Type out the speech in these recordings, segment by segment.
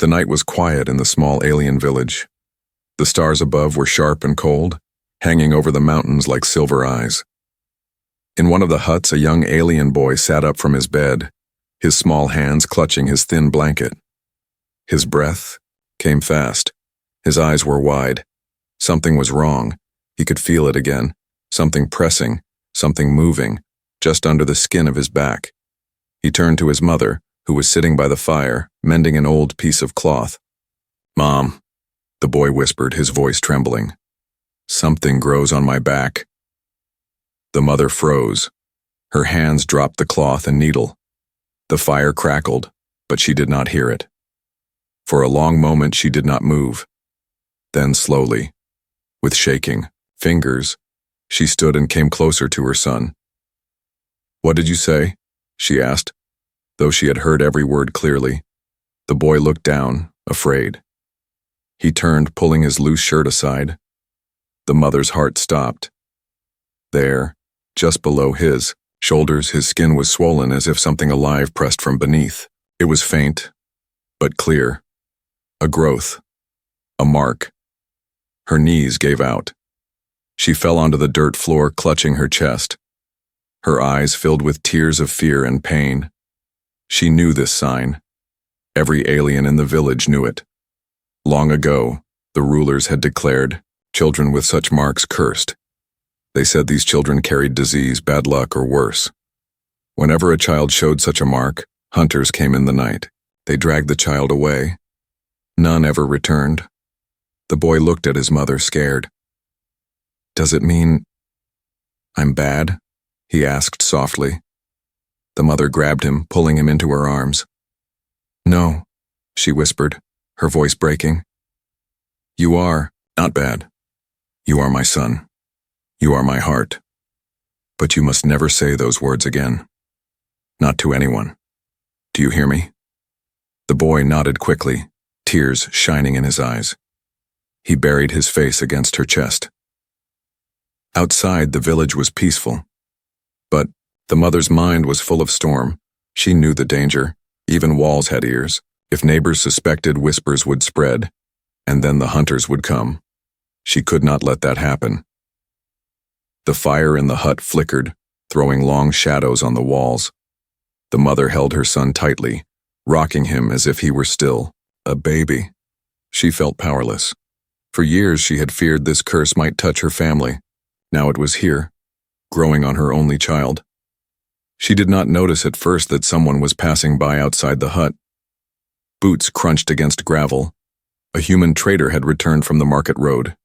The night was quiet in the small alien village. The stars above were sharp and cold, hanging over the mountains like silver eyes. In one of the huts, a young alien boy sat up from his bed, his small hands clutching his thin blanket. His breath came fast. His eyes were wide. Something was wrong. He could feel it again. Something pressing, something moving, just under the skin of his back. He turned to his mother, who was sitting by the fire, mending an old piece of cloth. "Mom," the boy whispered, his voice trembling. "Something grows on my back." The mother froze. Her hands dropped the cloth and needle. The fire crackled, but she did not hear it. For a long moment she did not move. Then slowly, with shaking fingers, she stood and came closer to her son. "What did you say?" she asked, though she had heard every word clearly. The boy looked down, afraid. He turned, pulling his loose shirt aside. The mother's heart stopped. There, just below his shoulders, his skin was swollen as if something alive pressed from beneath. It was faint, but clear. A growth. A mark. Her knees gave out. She fell onto the dirt floor, clutching her chest. Her eyes filled with tears of fear and pain. She knew this sign. Every alien in the village knew it. Long ago, the rulers had declared children with such marks cursed. They said these children carried disease, bad luck, or worse. Whenever a child showed such a mark, hunters came in the night. They dragged the child away. None ever returned. The boy looked at his mother, scared. "Does it mean I'm bad?" he asked softly. The mother grabbed him, pulling him into her arms. "No," she whispered, her voice breaking. "You are not bad. You are my son. You are my heart. But you must never say those words again. Not to anyone. Do you hear me?" The boy nodded quickly, tears shining in his eyes. He buried his face against her chest. Outside, the village was peaceful. But the mother's mind was full of storm. She knew the danger. Even walls had ears. If neighbors suspected, whispers would spread, and then the hunters would come. She could not let that happen. The fire in the hut flickered, throwing long shadows on the walls. The mother held her son tightly, rocking him as if he were still a baby. She felt powerless. For years she had feared this curse might touch her family. Now it was here, growing on her only child. She did not notice at first that someone was passing by outside the hut. Boots crunched against gravel. A human trader had returned from the market road.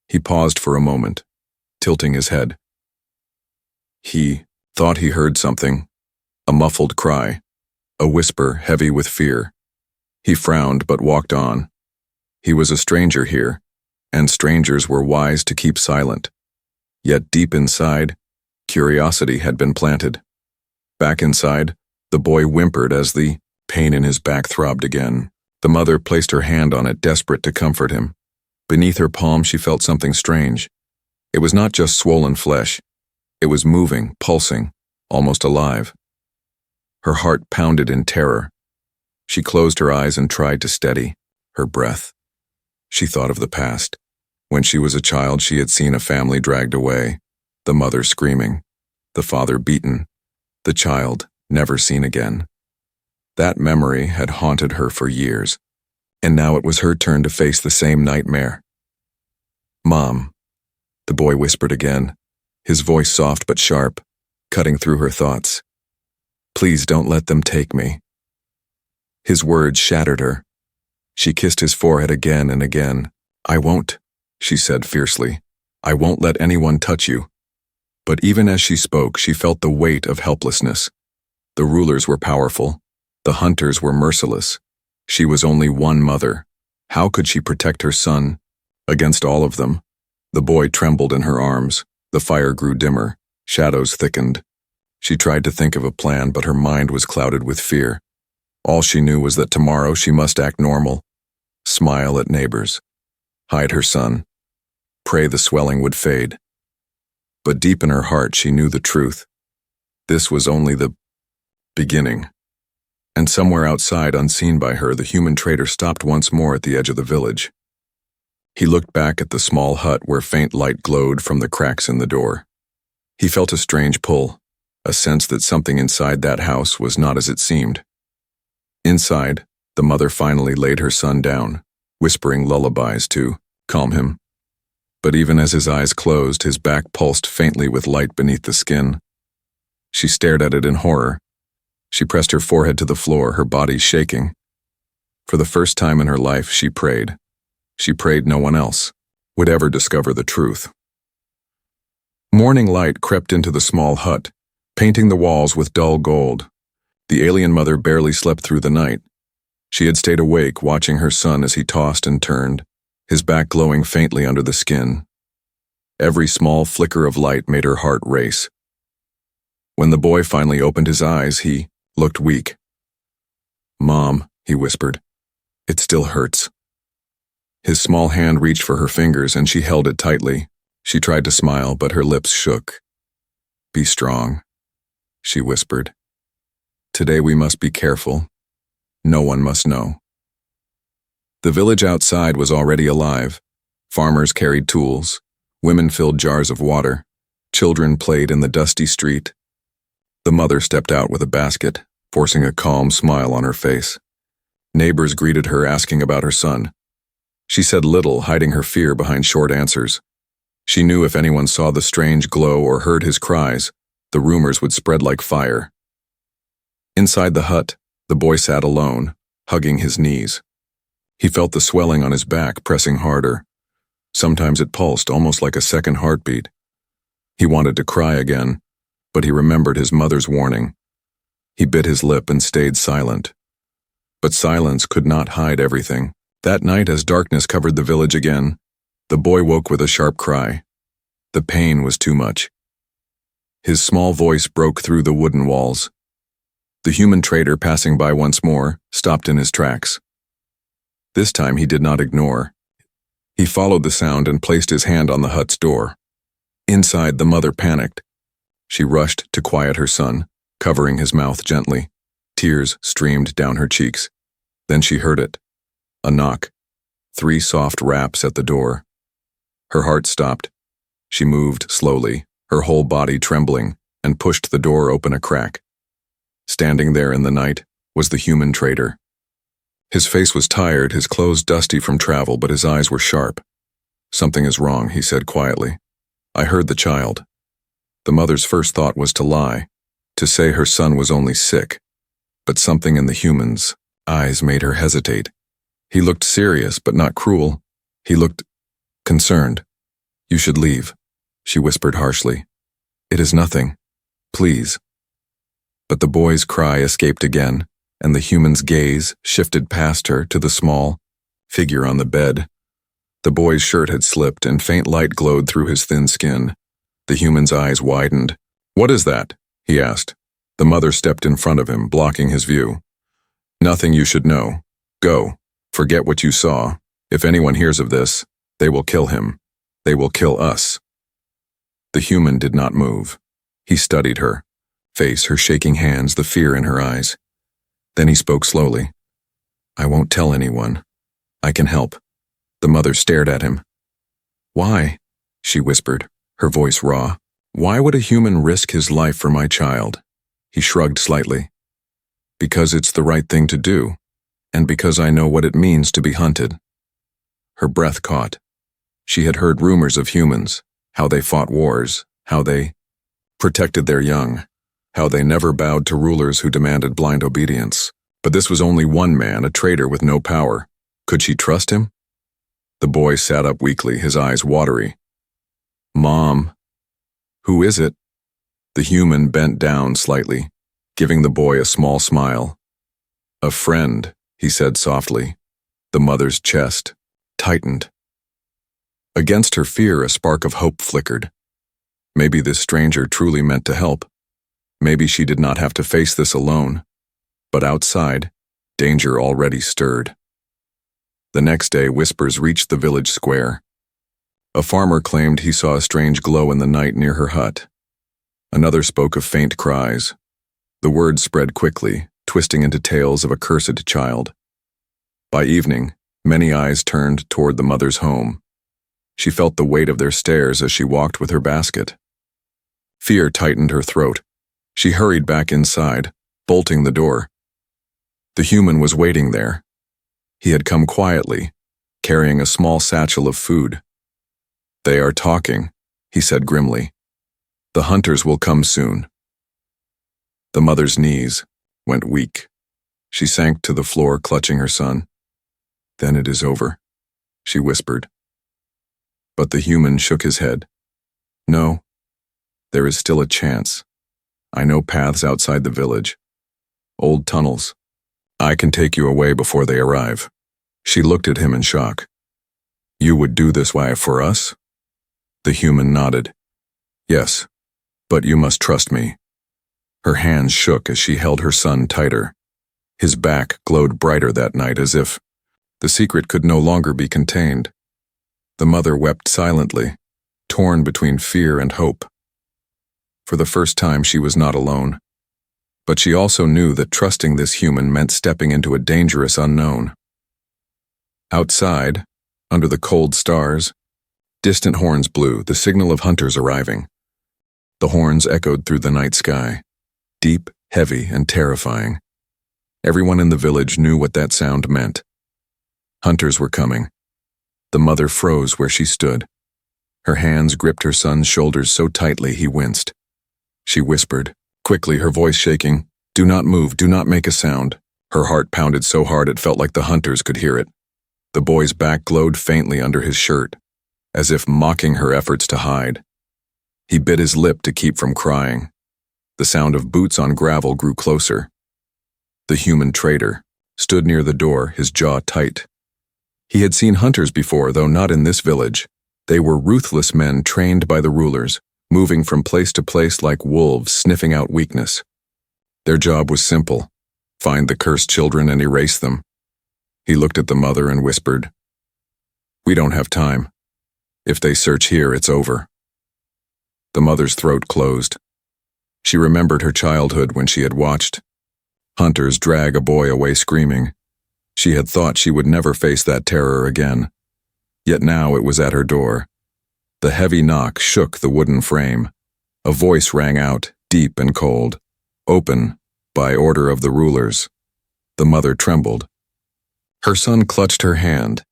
He paused for a moment, tilting his head. He thought he heard something, a muffled cry, a whisper heavy with fear. He frowned but walked on. He was a stranger here, and strangers were wise to keep silent. Yet deep inside, curiosity had been planted. Back inside, the boy whimpered as the pain in his back throbbed again. The mother placed her hand on it, desperate to comfort him. Beneath her palm she felt something strange. It was not just swollen flesh. It was moving, pulsing, almost alive. Her heart pounded in terror. She closed her eyes and tried to steady her breath. She thought of the past. When she was a child, she had seen a family dragged away, the mother screaming, the father beaten, the child never seen again. That memory had haunted her for years, and now it was her turn to face the same nightmare. "Mom," the boy whispered again, his voice soft but sharp, cutting through her thoughts. "Please don't let them take me." His words shattered her. She kissed his forehead again and again. "I won't," she said fiercely. "I won't let anyone touch you." But even as she spoke, she felt the weight of helplessness. The rulers were powerful. The hunters were merciless. She was only one mother. How could she protect her son against all of them? The boy trembled in her arms. The fire grew dimmer. Shadows thickened. She tried to think of a plan, but her mind was clouded with fear. All she knew was that tomorrow she must act normal, smile at neighbors, hide her son, pray the swelling would fade. But deep in her heart she knew the truth. This was only the beginning. And somewhere outside, unseen by her, the human trader stopped once more at the edge of the village. He looked back at the small hut where faint light glowed from the cracks in the door. He felt a strange pull, a sense that something inside that house was not as it seemed. Inside, the mother finally laid her son down, whispering lullabies to calm him. But even as his eyes closed, his back pulsed faintly with light beneath the skin. She stared at it in horror. She pressed her forehead to the floor, her body shaking. For the first time in her life, she prayed. She prayed no one else would ever discover the truth. Morning light crept into the small hut, painting the walls with dull gold. The alien mother barely slept through the night. She had stayed awake, watching her son as he tossed and turned, his back glowing faintly under the skin. Every small flicker of light made her heart race. When the boy finally opened his eyes, he looked weak. "Mom," he whispered, "it still hurts." His small hand reached for her fingers and she held it tightly. She tried to smile, but her lips shook. "Be strong," she whispered. "Today we must be careful. No one must know." The village outside was already alive. Farmers carried tools. Women filled jars of water. Children played in the dusty street. The mother stepped out with a basket, forcing a calm smile on her face. Neighbors greeted her, asking about her son. She said little, hiding her fear behind short answers. She knew if anyone saw the strange glow or heard his cries, the rumors would spread like fire. Inside the hut, the boy sat alone, hugging his knees. He felt the swelling on his back pressing harder. Sometimes it pulsed, almost like a second heartbeat. He wanted to cry again, but he remembered his mother's warning. He bit his lip and stayed silent. But silence could not hide everything. That night, as darkness covered the village again, the boy woke with a sharp cry. The pain was too much. His small voice broke through the wooden walls. The human trader, passing by once more, stopped in his tracks. This time he did not ignore. He followed the sound and placed his hand on the hut's door. Inside, the mother panicked. She rushed to quiet her son, covering his mouth gently. Tears streamed down her cheeks. Then she heard it. A knock. 3 soft raps at the door. Her heart stopped. She moved slowly, her whole body trembling, and pushed the door open a crack. Standing there in the night was the human trader. His face was tired, his clothes dusty from travel, but his eyes were sharp. "Something is wrong," he said quietly. "I heard the child." The mother's first thought was to lie, to say her son was only sick. But something in the human's eyes made her hesitate. He looked serious, but not cruel. He looked concerned. "You should leave," she whispered harshly. "It is nothing. Please." But the boy's cry escaped again, and the human's gaze shifted past her to the small figure on the bed. The boy's shirt had slipped, and faint light glowed through his thin skin. The human's eyes widened. "What is that?" he asked. The mother stepped in front of him, blocking his view. "Nothing you should know. Go. Forget what you saw. If anyone hears of this, they will kill him. They will kill us." The human did not move. He studied her face, her shaking hands, the fear in her eyes. Then he spoke slowly. "I won't tell anyone. I can help." The mother stared at him. "Why?" she whispered, her voice raw. "Why would a human risk his life for my child?" He shrugged slightly. "Because it's the right thing to do, and because I know what it means to be hunted." Her breath caught. She had heard rumors of humans, how they fought wars, how they protected their young, how they never bowed to rulers who demanded blind obedience. But this was only one man, a traitor with no power. Could she trust him? The boy sat up weakly, his eyes watery. "Mom." "Who is it?" The human bent down slightly, giving the boy a small smile. "A friend," he said softly. The mother's chest tightened. Against her fear, a spark of hope flickered. Maybe this stranger truly meant to help. Maybe she did not have to face this alone. But outside, danger already stirred. The next day, whispers reached the village square. A farmer claimed he saw a strange glow in the night near her hut. Another spoke of faint cries. The word spread quickly, twisting into tales of a cursed child. By evening, many eyes turned toward the mother's home. She felt the weight of their stares as she walked with her basket. Fear tightened her throat. She hurried back inside, bolting the door. The human was waiting there. He had come quietly, carrying a small satchel of food. "They are talking," he said grimly. "The hunters will come soon." The mother's knees went weak. She sank to the floor, clutching her son. "Then it is over," she whispered. But the human shook his head. "No, there is still a chance. I know paths outside the village. Old tunnels. I can take you away before they arrive." She looked at him in shock. "You would do this way for us?" The human nodded. "Yes, but you must trust me." Her hands shook as she held her son tighter. His back glowed brighter that night, as if the secret could no longer be contained. The mother wept silently, torn between fear and hope. For the first time, she was not alone. But she also knew that trusting this human meant stepping into a dangerous unknown. Outside, under the cold stars, distant horns blew, the signal of hunters arriving. The horns echoed through the night sky, deep, heavy, and terrifying. Everyone in the village knew what that sound meant. Hunters were coming. The mother froze where she stood. Her hands gripped her son's shoulders so tightly he winced. She whispered, quickly, her voice shaking, "Do not move, do not make a sound." Her heart pounded so hard it felt like the hunters could hear it. The boy's back glowed faintly under his shirt, as if mocking her efforts to hide. He bit his lip to keep from crying. The sound of boots on gravel grew closer. The human trader stood near the door, his jaw tight. He had seen hunters before, though not in this village. They were ruthless men trained by the rulers, moving from place to place like wolves, sniffing out weakness. Their job was simple: find the cursed children and erase them. He looked at the mother and whispered, "We don't have time. If they search here, it's over." The mother's throat closed. She remembered her childhood when she had watched hunters drag a boy away screaming. She had thought she would never face that terror again. Yet now it was at her door. The heavy knock shook the wooden frame. A voice rang out, deep and cold. "Open, by order of the rulers." The mother trembled. Her son clutched her hand.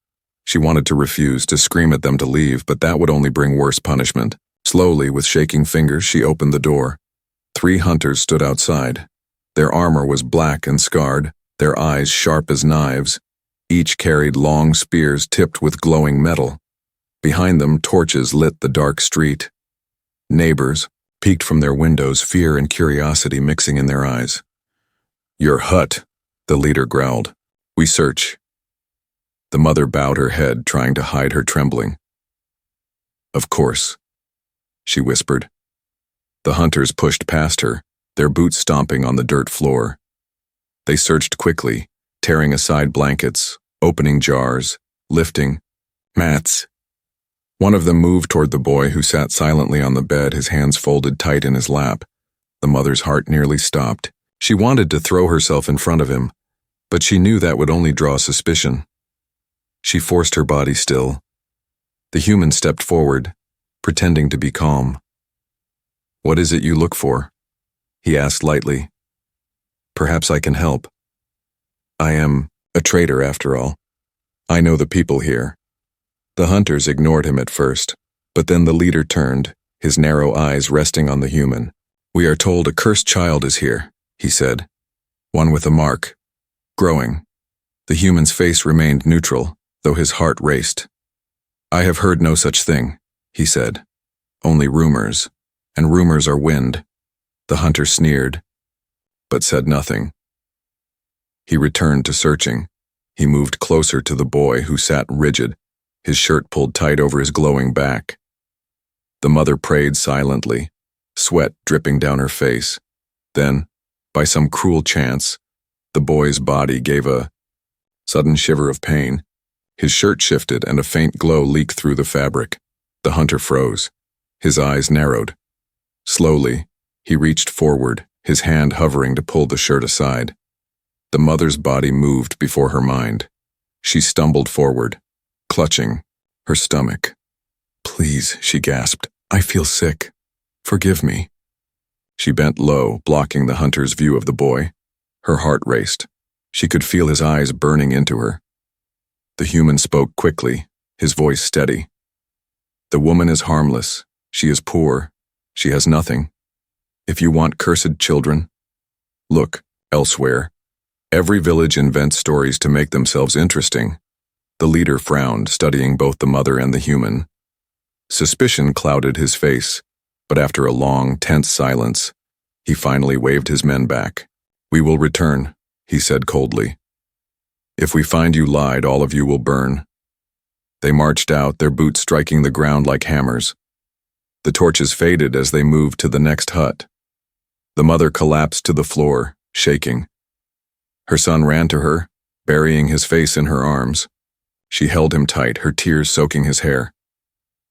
She wanted to refuse, to scream at them to leave, but that would only bring worse punishment. Slowly, with shaking fingers, she opened the door. 3 hunters stood outside. Their armor was black and scarred, their eyes sharp as knives. Each carried long spears tipped with glowing metal. Behind them, torches lit the dark street. Neighbors peeked from their windows, fear and curiosity mixing in their eyes. "Your hut," the leader growled. "We search." The mother bowed her head, trying to hide her trembling. "Of course," she whispered. The hunters pushed past her, their boots stomping on the dirt floor. They searched quickly, tearing aside blankets, opening jars, lifting mats. One of them moved toward the boy, who sat silently on the bed, his hands folded tight in his lap. The mother's heart nearly stopped. She wanted to throw herself in front of him, but she knew that would only draw suspicion. She forced her body still. The human stepped forward, pretending to be calm. "What is it you look for?" he asked lightly. "Perhaps I can help. I am a trader, after all. I know the people here." The hunters ignored him at first, but then the leader turned, his narrow eyes resting on the human. "We are told a cursed child is here," he said. "One with a mark. Growing." The human's face remained neutral, though his heart raced. "I have heard no such thing," he said. "Only rumors, and rumors are wind." The hunter sneered, but said nothing. He returned to searching. He moved closer to the boy, who sat rigid, his shirt pulled tight over his glowing back. The mother prayed silently, sweat dripping down her face. Then, by some cruel chance, the boy's body gave a sudden shiver of pain. His shirt shifted and a faint glow leaked through the fabric. The hunter froze. His eyes narrowed. Slowly, he reached forward, his hand hovering to pull the shirt aside. The mother's body moved before her mind. She stumbled forward, clutching her stomach. "Please," she gasped. "I feel sick. Forgive me." She bent low, blocking the hunter's view of the boy. Her heart raced. She could feel his eyes burning into her. The human spoke quickly, his voice steady. "The woman is harmless. She is poor. She has nothing. If you want cursed children, look elsewhere." Every village invents stories to make themselves interesting. The leader frowned, studying both the mother and the human. Suspicion clouded his face, but after a long, tense silence, he finally waved his men back. "We will return," he said coldly. "If we find you lied, all of you will burn." They marched out, their boots striking the ground like hammers. The torches faded as they moved to the next hut. The mother collapsed to the floor, shaking. Her son ran to her, burying his face in her arms. She held him tight, her tears soaking his hair.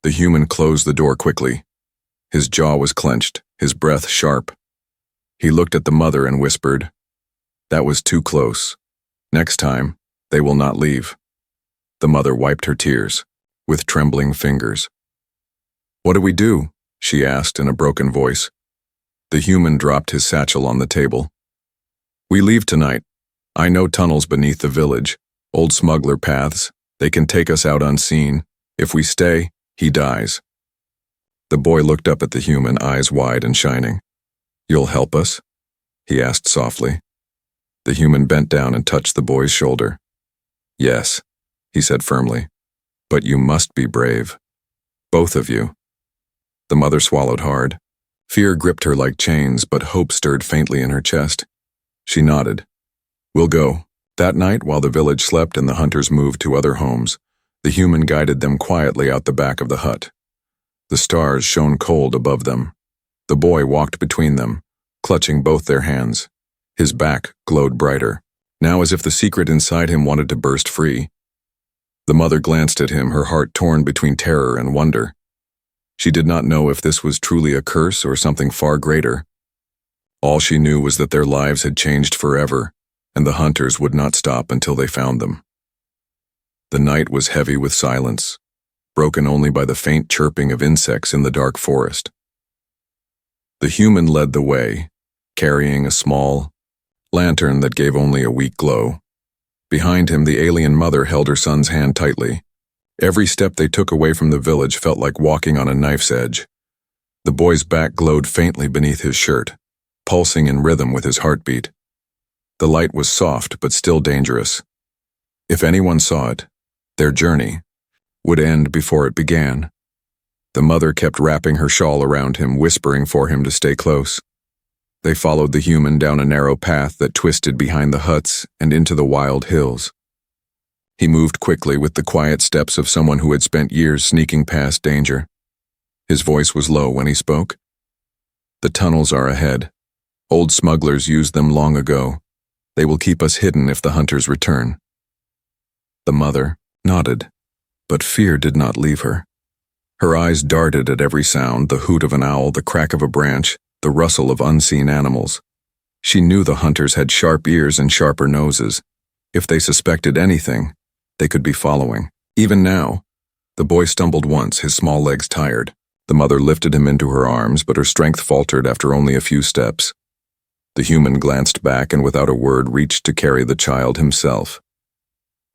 The human closed the door quickly. His jaw was clenched, his breath sharp. He looked at the mother and whispered, "That was too close. Next time, they will not leave." The mother wiped her tears, with trembling fingers. "What do we do?" she asked in a broken voice. The human dropped his satchel on the table. "We leave tonight. I know tunnels beneath the village, old smuggler paths. They can take us out unseen. If we stay, he dies." The boy looked up at the human, eyes wide and shining. "You'll help us?" he asked softly. The human bent down and touched the boy's shoulder. "Yes," he said firmly, "but you must be brave. Both of you." The mother swallowed hard. Fear gripped her like chains, but hope stirred faintly in her chest. She nodded. "We'll go." That night, while the village slept and the hunters moved to other homes, the human guided them quietly out the back of the hut. The stars shone cold above them. The boy walked between them, clutching both their hands. His back glowed brighter, now as if the secret inside him wanted to burst free. The mother glanced at him, her heart torn between terror and wonder. She did not know if this was truly a curse or something far greater. All she knew was that their lives had changed forever, and the hunters would not stop until they found them. The night was heavy with silence, broken only by the faint chirping of insects in the dark forest. The human led the way, carrying a small lantern that gave only a weak glow. Behind him, the alien mother held her son's hand tightly. Every step they took away from the village felt like walking on a knife's edge. The boy's back glowed faintly beneath his shirt, pulsing in rhythm with his heartbeat. The light was soft but still dangerous. If anyone saw it, their journey would end before it began. The mother kept wrapping her shawl around him, whispering for him to stay close. They followed the human down a narrow path that twisted behind the huts and into the wild hills. He moved quickly with the quiet steps of someone who had spent years sneaking past danger. His voice was low when he spoke. "The tunnels are ahead. Old smugglers used them long ago. They will keep us hidden if the hunters return." The mother nodded, but fear did not leave her. Her eyes darted at every sound, the hoot of an owl, the crack of a branch, the rustle of unseen animals. She knew the hunters had sharp ears and sharper noses. If they suspected anything, they could be following. Even now, the boy stumbled once, his small legs tired. The mother lifted him into her arms, but her strength faltered after only a few steps. The human glanced back and without a word reached to carry the child himself.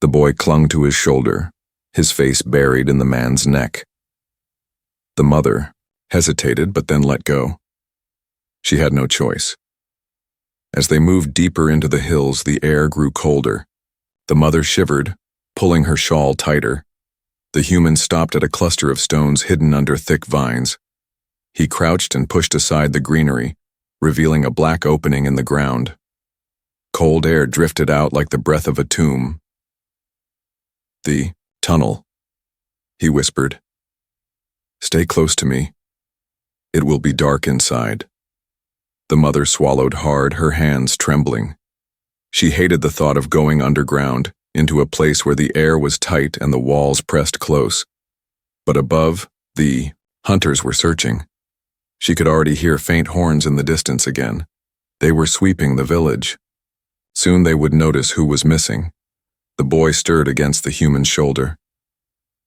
The boy clung to his shoulder, his face buried in the man's neck. The mother hesitated but then let go. She had no choice. As they moved deeper into the hills, the air grew colder. The mother shivered, pulling her shawl tighter. The human stopped at a cluster of stones hidden under thick vines. He crouched and pushed aside the greenery, revealing a black opening in the ground. Cold air drifted out like the breath of a tomb. "The tunnel," he whispered. "Stay close to me. It will be dark inside." The mother swallowed hard, her hands trembling. She hated the thought of going underground, into a place where the air was tight and the walls pressed close. But above, the hunters were searching. She could already hear faint horns in the distance again. They were sweeping the village. Soon they would notice who was missing. The boy stirred against the human's shoulder.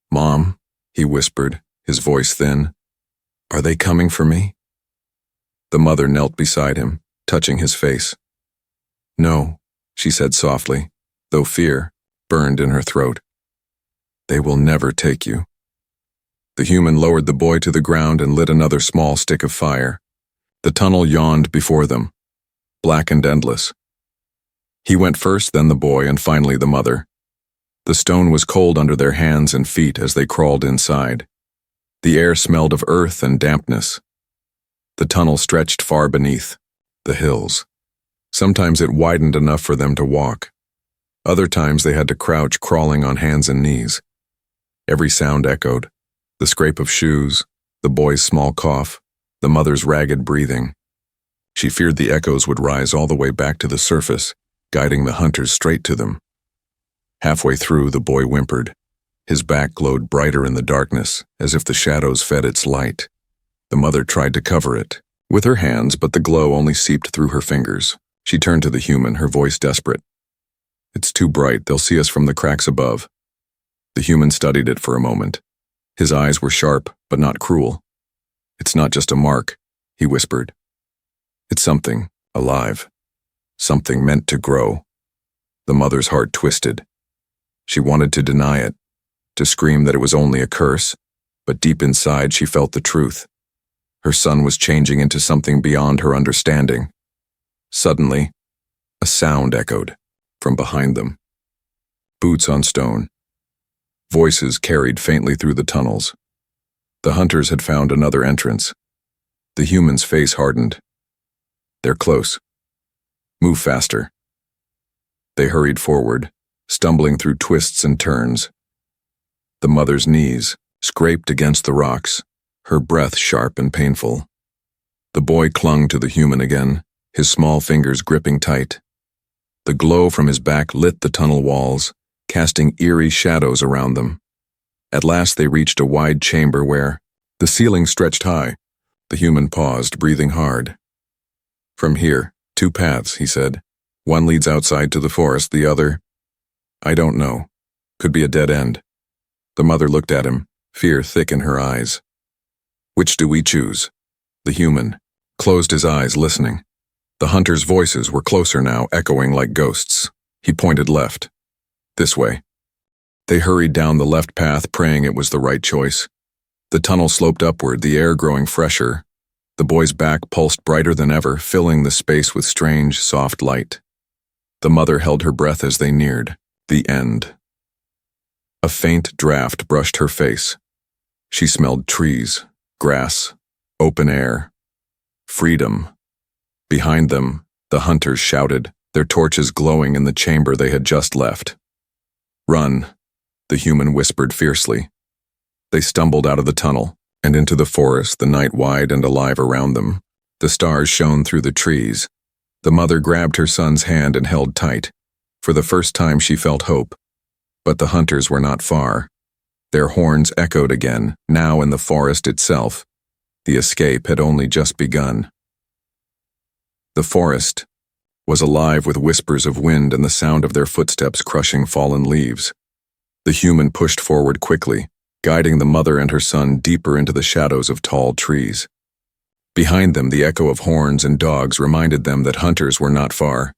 "Mom," he whispered, his voice thin. "Are they coming for me?" The mother knelt beside him, touching his face. "No," she said softly, though fear burned in her throat. "They will never take you." The human lowered the boy to the ground and lit another small stick of fire. The tunnel yawned before them, black and endless. He went first, then the boy, and finally the mother. The stone was cold under their hands and feet as they crawled inside. The air smelled of earth and dampness. The tunnel stretched far beneath, the hills. Sometimes it widened enough for them to walk. Other times they had to crouch, crawling on hands and knees. Every sound echoed. The scrape of shoes, the boy's small cough, the mother's ragged breathing. She feared the echoes would rise all the way back to the surface, guiding the hunters straight to them. Halfway through, the boy whimpered. His back glowed brighter in the darkness, as if the shadows fed its light. The mother tried to cover it with her hands, but the glow only seeped through her fingers. She turned to the human, her voice desperate. "It's too bright. They'll see us from the cracks above." The human studied it for a moment. His eyes were sharp, but not cruel. "It's not just a mark," he whispered. "It's something alive, something meant to grow." The mother's heart twisted. She wanted to deny it, to scream that it was only a curse, but deep inside she felt the truth. Her son was changing into something beyond her understanding. Suddenly, a sound echoed from behind them. Boots on stone. Voices carried faintly through the tunnels. The hunters had found another entrance. The human's face hardened. "They're close. Move faster." They hurried forward, stumbling through twists and turns. The mother's knees scraped against the rocks, her breath sharp and painful. The boy clung to the human again, his small fingers gripping tight. The glow from his back lit the tunnel walls, casting eerie shadows around them. At last they reached a wide chamber where the ceiling stretched high. The human paused, breathing hard. "From here, 2 paths," he said. "One leads outside to the forest, the other, I don't know. Could be a dead end." The mother looked at him, fear thick in her eyes. "Which do we choose?" The human closed his eyes, listening. The hunters' voices were closer now, echoing like ghosts. He pointed left. "This way." They hurried down the left path, praying it was the right choice. The tunnel sloped upward, the air growing fresher. The boy's back pulsed brighter than ever, filling the space with strange, soft light. The mother held her breath as they neared the end. A faint draft brushed her face. She smelled trees, grass, open air, freedom. Behind them, the hunters shouted, their torches glowing in the chamber they had just left. "Run," the human whispered fiercely. They stumbled out of the tunnel and into the forest, the night wide and alive around them. The stars shone through the trees. The mother grabbed her son's hand and held tight. For the first time she felt hope. But the hunters were not far. Their horns echoed again, now in the forest itself. The escape had only just begun. The forest was alive with whispers of wind and the sound of their footsteps crushing fallen leaves. The human pushed forward quickly, guiding the mother and her son deeper into the shadows of tall trees. Behind them, the echo of horns and dogs reminded them that hunters were not far.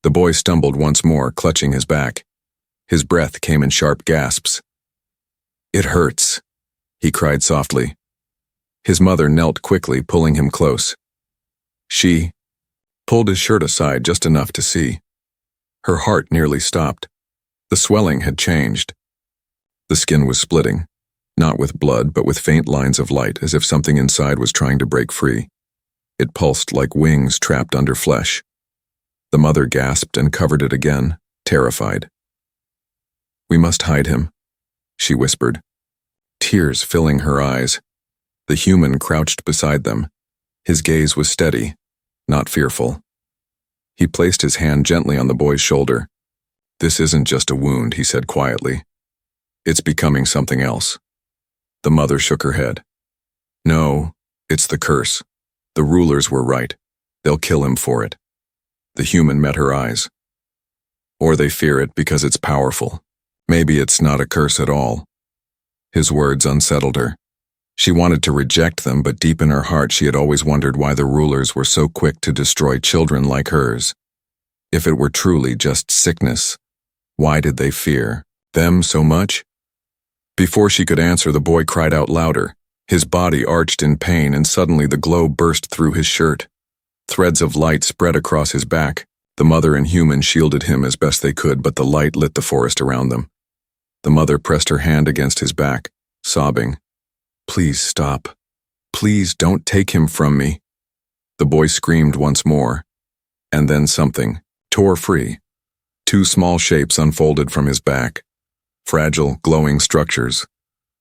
The boy stumbled once more, clutching his back. His breath came in sharp gasps. "It hurts," he cried softly. His mother knelt quickly, pulling him close. She pulled his shirt aside just enough to see. Her heart nearly stopped. The swelling had changed. The skin was splitting, not with blood, but with faint lines of light, as if something inside was trying to break free. It pulsed like wings trapped under flesh. The mother gasped and covered it again, terrified. "We must hide him," she whispered, tears filling her eyes. The human crouched beside them. His gaze was steady, not fearful. He placed his hand gently on the boy's shoulder. "This isn't just a wound," he said quietly. "It's becoming something else." The mother shook her head. "No, it's the curse. The rulers were right. They'll kill him for it." The human met her eyes. Or they fear it because it's powerful. Maybe it's not a curse at all. His words unsettled her. She wanted to reject them, but deep in her heart she had always wondered why the rulers were so quick to destroy children like hers. If it were truly just sickness, why did they fear them so much? Before she could answer, the boy cried out louder. His body arched in pain, and suddenly the glow burst through his shirt. Threads of light spread across his back. The mother and human shielded him as best they could, but the light lit the forest around them. The mother pressed her hand against his back, sobbing, "Please stop. Please don't take him from me." The boy screamed once more, and then something tore free. Two small shapes unfolded from his back. Fragile, glowing structures,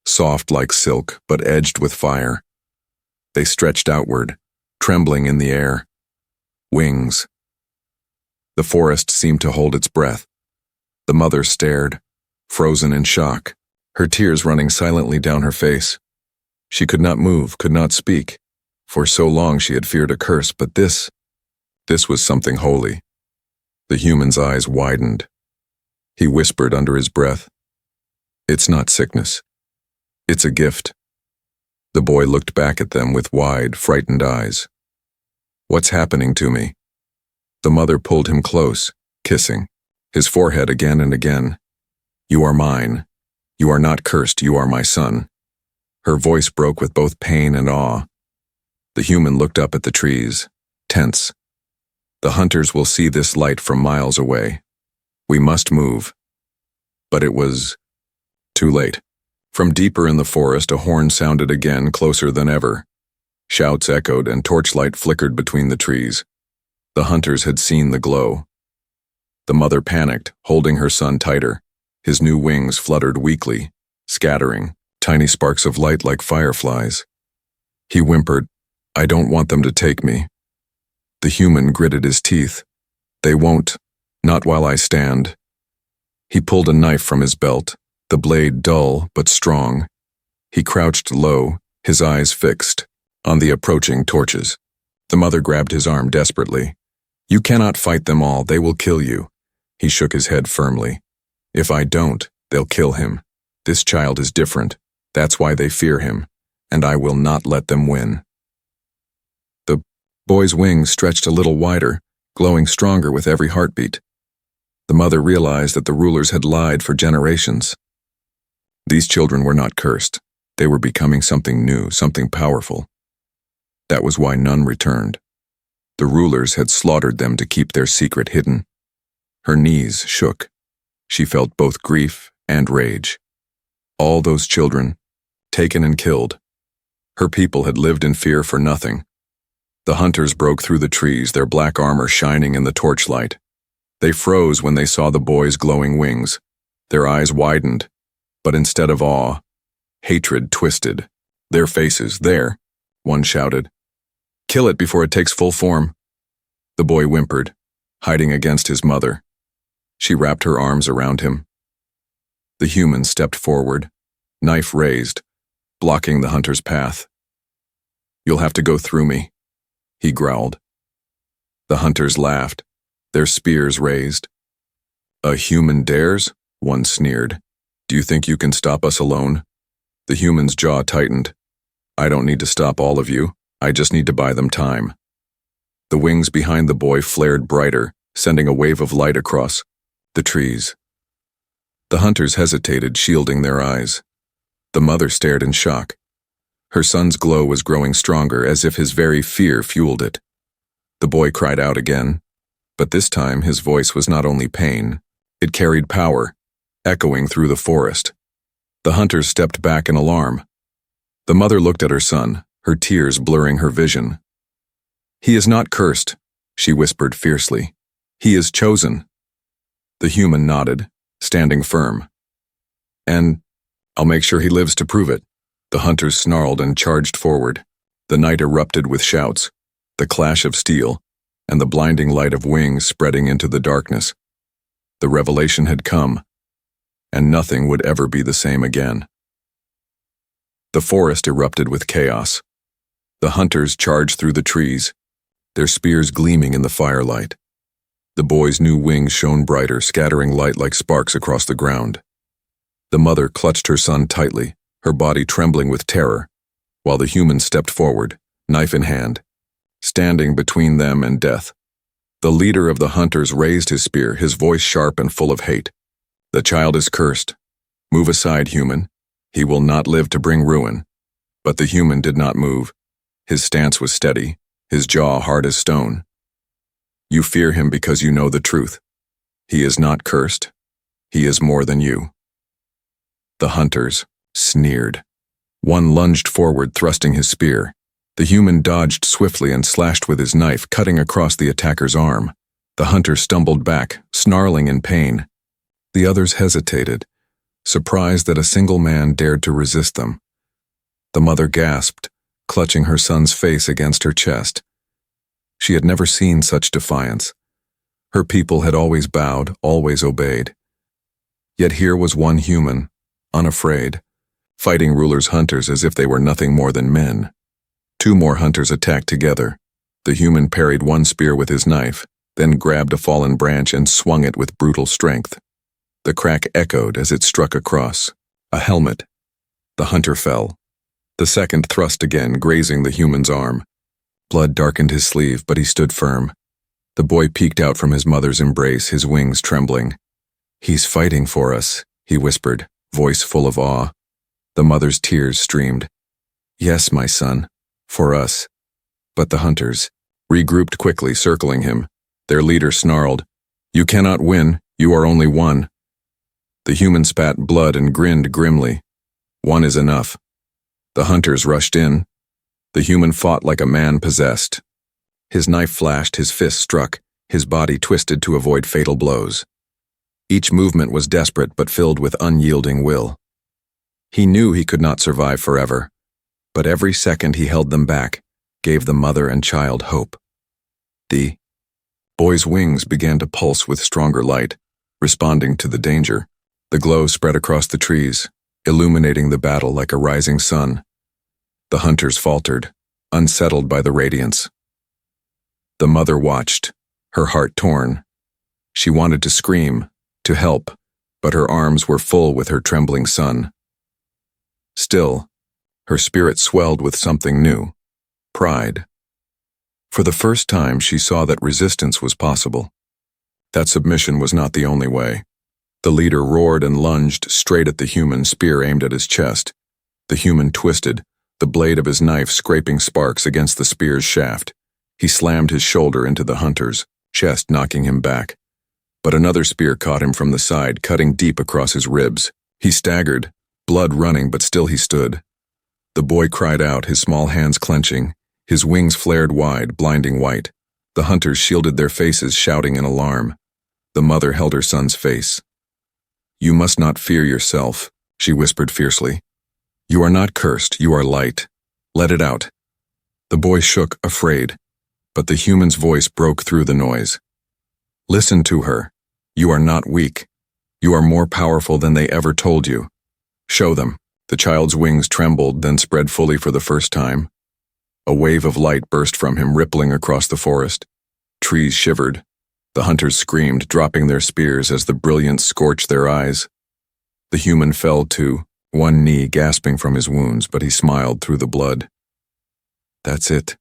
soft like silk but edged with fire. They stretched outward, trembling in the air. Wings. The forest seemed to hold its breath. The mother stared, frozen in shock, her tears running silently down her face. She could not move, could not speak. For so long she had feared a curse, but this was something holy. The human's eyes widened. He whispered under his breath, "It's not sickness. It's a gift." The boy looked back at them with wide, frightened eyes. "What's happening to me?" The mother pulled him close, kissing his forehead again and again. "You are mine. You are not cursed. You are my son." Her voice broke with both pain and awe. The human looked up at the trees, tense. "The hunters will see this light from miles away. We must move." But it was too late. From deeper in the forest, a horn sounded again, closer than ever. Shouts echoed and torchlight flickered between the trees. The hunters had seen the glow. The mother panicked, holding her son tighter. His new wings fluttered weakly, scattering tiny sparks of light like fireflies. He whimpered, "I don't want them to take me." The human gritted his teeth. "They won't, not while I stand." He pulled a knife from his belt, the blade dull but strong. He crouched low, his eyes fixed on the approaching torches. The mother grabbed his arm desperately. "You cannot fight them all, they will kill you." He shook his head firmly. "If I don't, they'll kill him. This child is different. That's why they fear him, and I will not let them win." The boy's wings stretched a little wider, glowing stronger with every heartbeat. The mother realized that the rulers had lied for generations. These children were not cursed. They were becoming something new, something powerful. That was why none returned. The rulers had slaughtered them to keep their secret hidden. Her knees shook. She felt both grief and rage. All those children, taken and killed. Her people had lived in fear for nothing. The hunters broke through the trees, their black armor shining in the torchlight. They froze when they saw the boy's glowing wings. Their eyes widened, but instead of awe, hatred twisted. "Their faces, there," one shouted. "Kill it before it takes full form." The boy whimpered, hiding against his mother. She wrapped her arms around him. The human stepped forward, knife raised, blocking the hunter's path. "You'll have to go through me," he growled. The hunters laughed, their spears raised. "A human dares?" one sneered. "Do you think you can stop us alone?" The human's jaw tightened. "I don't need to stop all of you. I just need to buy them time." The wings behind the boy flared brighter, sending a wave of light across the trees. The hunters hesitated, shielding their eyes. The mother stared in shock. Her son's glow was growing stronger, as if his very fear fueled it. The boy cried out again, but this time his voice was not only pain, it carried power, echoing through the forest. The hunters stepped back in alarm. The mother looked at her son, her tears blurring her vision. "He is not cursed," she whispered fiercely. "He is chosen." The human nodded, standing firm. "And I'll make sure he lives to prove it." The hunters snarled and charged forward. The night erupted with shouts, the clash of steel, and the blinding light of wings spreading into the darkness. The revelation had come, and nothing would ever be the same again. The forest erupted with chaos. The hunters charged through the trees, their spears gleaming in the firelight. The boy's new wings shone brighter, scattering light like sparks across the ground. The mother clutched her son tightly, her body trembling with terror, while the human stepped forward, knife in hand, standing between them and death. The leader of the hunters raised his spear, his voice sharp and full of hate. "The child is cursed. Move aside, human. He will not live to bring ruin." But the human did not move. His stance was steady, his jaw hard as stone. "You fear him because you know the truth. He is not cursed. He is more than you." The hunters sneered. One lunged forward, thrusting his spear. The human dodged swiftly and slashed with his knife, cutting across the attacker's arm. The hunter stumbled back, snarling in pain. The others hesitated, surprised that a single man dared to resist them. The mother gasped, clutching her son's face against her chest. She had never seen such defiance. Her people had always bowed, always obeyed. Yet here was one human, unafraid, fighting rulers' hunters as if they were nothing more than men. Two more hunters attacked together. The human parried one spear with his knife, then grabbed a fallen branch and swung it with brutal strength. The crack echoed as it struck across. A helmet. The hunter fell. The second thrust again, grazing the human's arm. Blood darkened his sleeve, but he stood firm. The boy peeked out from his mother's embrace, his wings trembling. "He's fighting for us," he whispered, voice full of awe. The mother's tears streamed. "Yes, my son, for us." But the hunters regrouped quickly, circling him. Their leader snarled, "You cannot win, you are only one." The human spat blood and grinned grimly. "One is enough." The hunters rushed in. The human fought like a man possessed. His knife flashed, his fist struck, his body twisted to avoid fatal blows. Each movement was desperate but filled with unyielding will. He knew he could not survive forever, but every second he held them back, gave the mother and child hope. The boy's wings began to pulse with stronger light, responding to the danger. The glow spread across the trees, illuminating the battle like a rising sun. The hunters faltered, unsettled by the radiance. The mother watched, her heart torn. She wanted to scream, to help, but her arms were full with her trembling son. Still, her spirit swelled with something new, pride. For the first time, she saw that resistance was possible. That submission was not the only way. The leader roared and lunged straight at the human, spear aimed at his chest. The human twisted, the blade of his knife scraping sparks against the spear's shaft. He slammed his shoulder into the hunter's chest, knocking him back. But another spear caught him from the side, cutting deep across his ribs. He staggered, blood running, but still he stood. The boy cried out, his small hands clenching. His wings flared wide, blinding white. The hunters shielded their faces, shouting in alarm. The mother held her son's face. "You must not fear yourself," she whispered fiercely. "You are not cursed, you are light. Let it out." The boy shook, afraid, but the human's voice broke through the noise. "Listen to her. You are not weak. You are more powerful than they ever told you. Show them." The child's wings trembled, then spread fully for the first time. A wave of light burst from him, rippling across the forest. Trees shivered. The hunters screamed, dropping their spears as the brilliance scorched their eyes. The human fell to one knee, gasping from his wounds, but he smiled through the blood. "That's it,"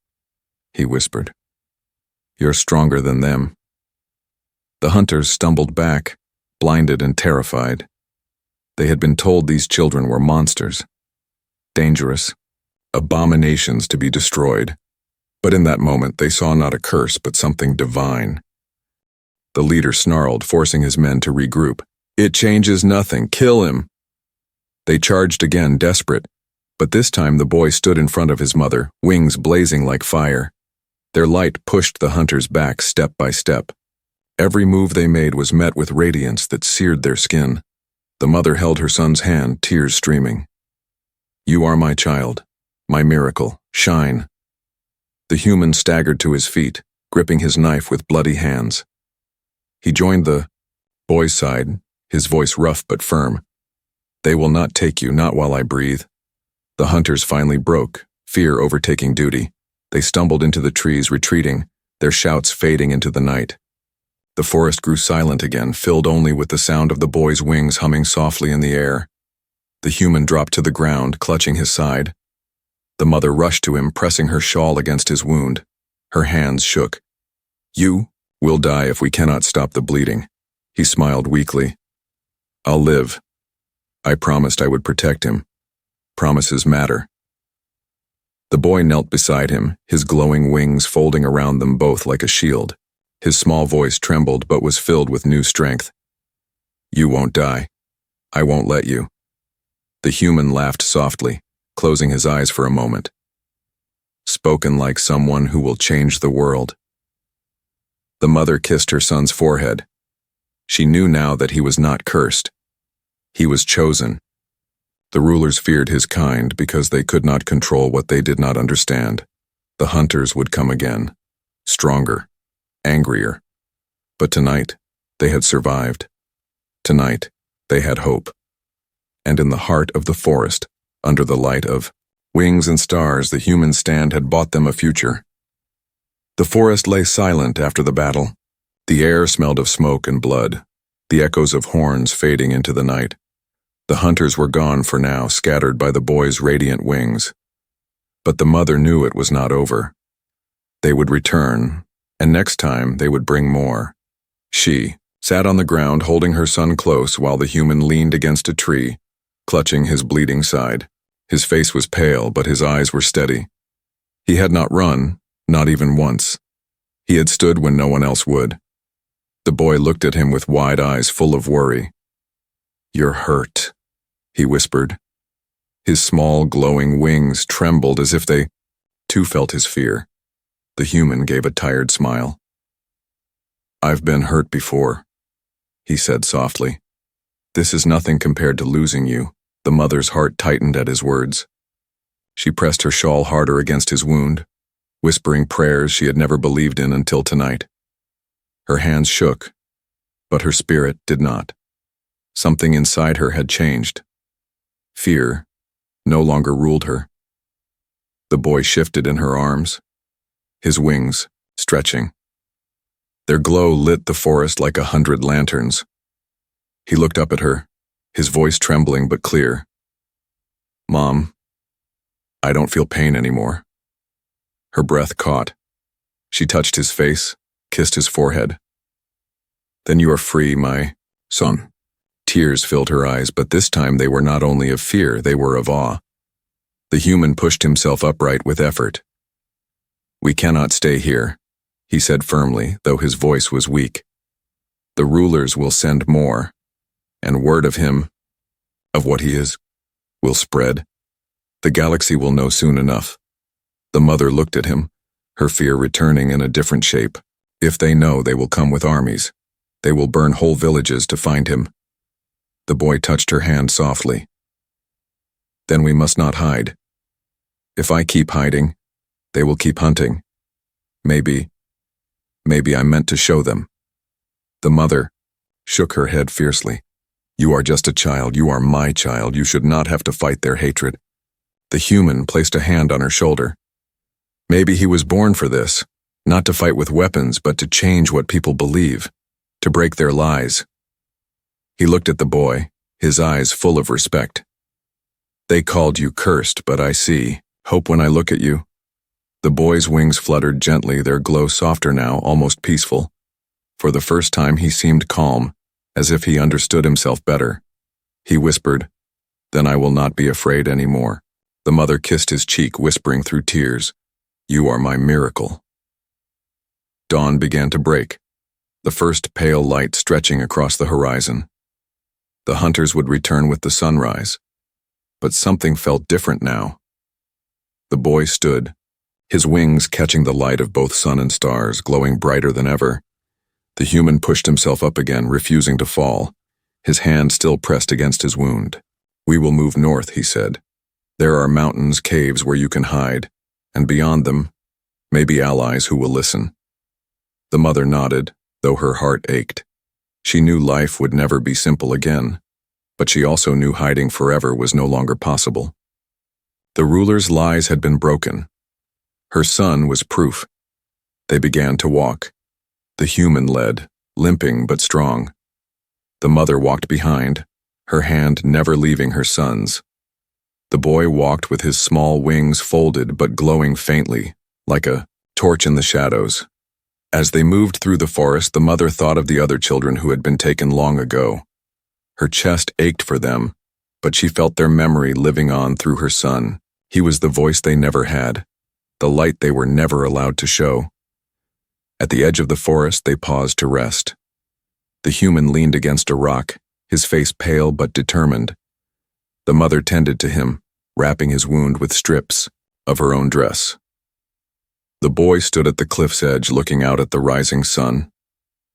he whispered. "You're stronger than them." The hunters stumbled back, blinded and terrified. They had been told these children were monsters, dangerous, abominations to be destroyed. But in that moment they saw not a curse, but something divine. The leader snarled, forcing his men to regroup. "It changes nothing. Kill him." They charged again, desperate, but this time the boy stood in front of his mother, wings blazing like fire. Their light pushed the hunters back step by step. Every move they made was met with radiance that seared their skin. The mother held her son's hand, tears streaming. "You are my child, my miracle. Shine." The human staggered to his feet, gripping his knife with bloody hands. He joined the boy's side, his voice rough but firm. "They will not take you, not while I breathe." The hunters finally broke, fear overtaking duty. They stumbled into the trees, retreating, their shouts fading into the night. The forest grew silent again, filled only with the sound of the boy's wings humming softly in the air. The human dropped to the ground, clutching his side. The mother rushed to him, pressing her shawl against his wound. Her hands shook. "You will die if we cannot stop the bleeding." He smiled weakly. "I'll live. I promised I would protect him. Promises matter." The boy knelt beside him, his glowing wings folding around them both like a shield. His small voice trembled but was filled with new strength. "You won't die. I won't let you." The human laughed softly, closing his eyes for a moment. Spoken like someone who will change the world. The mother kissed her son's forehead. She knew now that he was not cursed. He was chosen. The rulers feared his kind because they could not control what they did not understand. The hunters would come again, stronger, angrier. But tonight, they had survived. Tonight, they had hope. And in the heart of the forest, under the light of wings and stars, the human stand had bought them a future. The forest lay silent after the battle. The air smelled of smoke and blood, the echoes of horns fading into the night. The hunters were gone for now, scattered by the boy's radiant wings. But the mother knew it was not over. They would return, and next time they would bring more. She sat on the ground holding her son close while the human leaned against a tree, clutching his bleeding side. His face was pale, but his eyes were steady. He had not run, not even once. He had stood when no one else would. The boy looked at him with wide eyes full of worry. "You're hurt," he whispered. His small, glowing wings trembled as if they, too, felt his fear. The human gave a tired smile. "I've been hurt before," he said softly. "This is nothing compared to losing you." The mother's heart tightened at his words. She pressed her shawl harder against his wound, whispering prayers she had never believed in until tonight. Her hands shook, but her spirit did not. Something inside her had changed. Fear no longer ruled her. The boy shifted in her arms, his wings stretching. Their glow lit the forest like 100 lanterns. He looked up at her, his voice trembling but clear. "Mom, I don't feel pain anymore." Her breath caught. She touched his face, kissed his forehead. "Then you are free, my son." Tears filled her eyes, but this time they were not only of fear, they were of awe. The human pushed himself upright with effort. "We cannot stay here," he said firmly, though his voice was weak. "The rulers will send more, and word of him, of what he is, will spread. The galaxy will know soon enough." The mother looked at him, her fear returning in a different shape. "If they know, they will come with armies. They will burn whole villages to find him." The boy touched her hand softly. "Then we must not hide. If I keep hiding, they will keep hunting. Maybe I'm meant to show them." The mother shook her head fiercely. "You are just a child. You are my child. You should not have to fight their hatred." The human placed a hand on her shoulder. Maybe he was born for this, not to fight with weapons, but to change what people believe, to break their lies. He looked at the boy, his eyes full of respect. "They called you cursed, but I see hope when I look at you." The boy's wings fluttered gently, their glow softer now, almost peaceful. For the first time he seemed calm, as if he understood himself better. He whispered, "Then I will not be afraid anymore." The mother kissed his cheek, whispering through tears, "You are my miracle." Dawn began to break, the first pale light stretching across the horizon. The hunters would return with the sunrise, but something felt different now. The boy stood, his wings catching the light of both sun and stars, glowing brighter than ever. The human pushed himself up again, refusing to fall, his hand still pressed against his wound. "We will move north," he said. "There are mountains, caves where you can hide, and beyond them, maybe allies who will listen." The mother nodded, though her heart ached. She knew life would never be simple again, but she also knew hiding forever was no longer possible. The ruler's lies had been broken. Her son was proof. They began to walk. The human led, limping but strong. The mother walked behind, her hand never leaving her son's. The boy walked with his small wings folded but glowing faintly, like a torch in the shadows. As they moved through the forest, the mother thought of the other children who had been taken long ago. Her chest ached for them, but she felt their memory living on through her son. He was the voice they never had, the light they were never allowed to show. At the edge of the forest, they paused to rest. The human leaned against a rock, his face pale but determined. The mother tended to him, wrapping his wound with strips of her own dress. The boy stood at the cliff's edge looking out at the rising sun.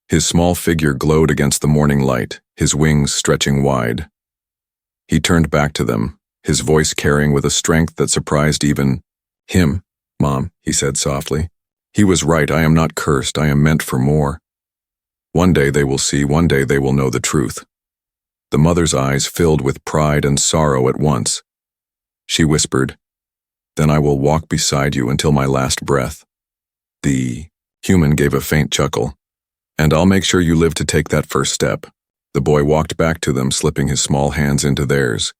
His small figure glowed against the morning light, his wings stretching wide. He turned back to them, his voice carrying with a strength that surprised even him. "Mom," he said softly. "He was right, I am not cursed, I am meant for more. One day they will see, one day they will know the truth." The mother's eyes filled with pride and sorrow at once. She whispered, "Then I will walk beside you until my last breath." The human gave a faint chuckle. "And I'll make sure you live to take that first step." The boy walked back to them, slipping his small hands into theirs.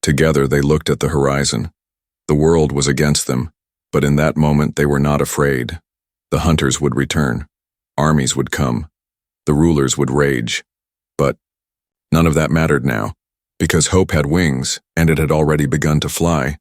Together they looked at the horizon. The world was against them, but in that moment they were not afraid. The hunters would return. Armies would come. The rulers would rage. But none of that mattered now, because hope had wings, and it had already begun to fly.